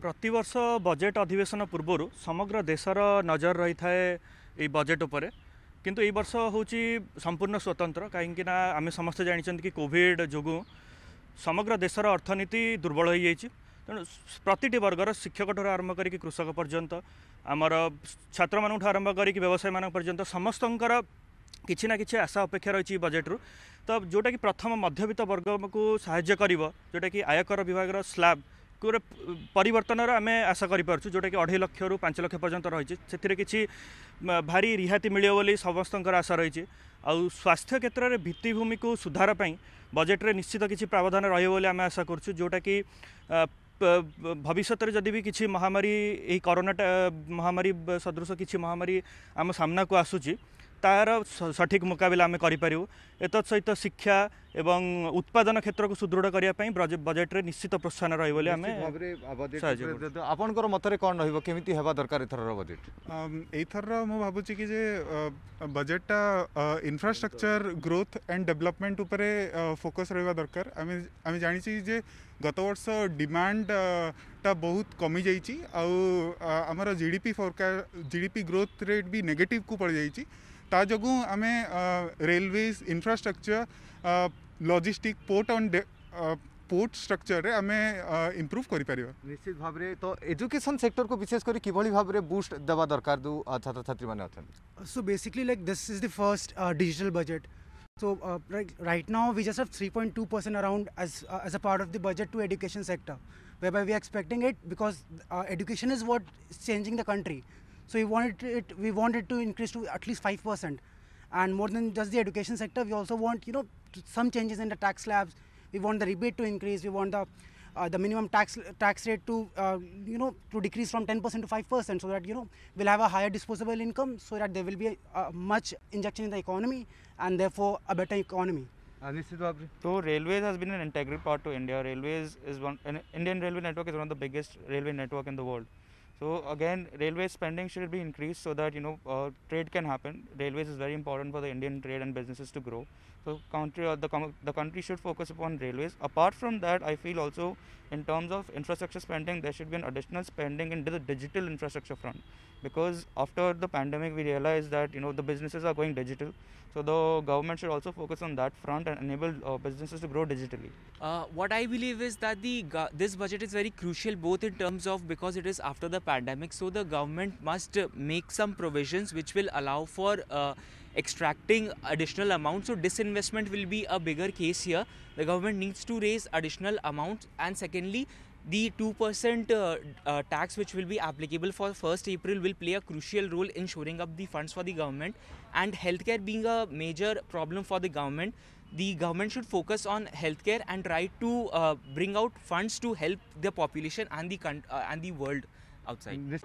प्रतिवर्ष बजेट अधिवेशन पूर्व समग्र देशर नजर रही थाए बजेट उपर किंतु ए वर्ष हूँ संपूर्ण स्वतंत्र कहीं आम समस्ते जानते कि कोविड जो समग्र देशर अर्थनीति दुर्बल हो जाइए तेणु प्रति वर्गर शिक्षक ठार आरंभ कर कृषक पर्यंत आमर छात्र मान आरंभ कर व्यवसाय मान पर्यंत समस्तंकर किसी ना कि आशा अपेक्षा रही बजेट रु तो जोटा कि प्रथम मध्यवित्त वर्ग को साहाय्य कर जोटा कि आयकर विभाग स्लैब परिवर्तन आम आशा करूँ जोटा कि 2.5 लाख रु 5 लाख पर्यंत रही से भारी रिहाती मिले बोली समस्त आशा रही आउ स्वास्थ्य क्षेत्र में भित्तिभूमि को सुधार बजेट रे निश्चित किसी प्रावधान रही आम आशा करूँ जोटा कि भविष्य में जदि भी किसी महामारी यही कोरोना महामारी सदृश किसी महामारी आम सामना को आसूची तार सठिक मुकाबला आम करूँ एत सहित शिक्षा एवं उत्पादन क्षेत्र को सुदृढ़ करने बजेट रे निश्चित प्रोत्साहन रही आपनकर मतरे कौन रहिबो केमिति हेबा दरकार एथर बजेट एथर मु भाबुची कि जे बजेटटा इंफ्रास्ट्रक्चर ग्रोथ एंड डेवलपमेंट उपरे फोकस रहिबा दरकार आमे जानि छी जे गत वर्ष डिमांड टा बहुत कमी जाइछि आउ हमर जीडीपी ग्रोथ रेट भी नेगेटिव को पड़ जाइछि ता जगु आमे railways infrastructure logistic port on port structure रे आमे इंप्रूव करि परिबा निश्चित भाव रे तो एजुकेशन सेक्टर को विशेष करी किभली भाव रे बूस्ट देबा दरकार दु छात्र छात्री माने अछन so basically like this is the first digital budget so right now we just have 3.2% around as a part of the budget to education sector whereby we are expecting it because education is what is changing the country so we want it to increase to at least 5% and more than just the education sector we also want some changes in the tax slabs we want the rebate to increase we want the minimum tax rate to to decrease from 10% to 5% so that we'll have a higher disposable income so that there will be a much injection in the economy and therefore a better economy. So railways has been an integral part to India. Railways is Indian railway network is one of the biggest railway network in the world. So again, railway spending should be increased so that trade can happen. Railways is very important for the Indian trade and businesses to grow. So the country should focus upon railways. Apart from that, I feel also in terms of infrastructure spending, there should be an additional spending into the digital infrastructure front. Because after the pandemic, we realized that the businesses are going digital. So the government should also focus on that front and enable businesses to grow digitally. What I believe is that this budget is very crucial both in terms of because it is after the pandemic. So the government must make some provisions which will allow for extracting additional amounts. So disinvestment will be a bigger case here. The government needs to raise additional amounts and secondly the 2% tax which will be applicable for 1st April will play a crucial role in shoring up the funds for the government and healthcare being a major problem for the government should focus on healthcare and try to bring out funds to help the population and the world outside.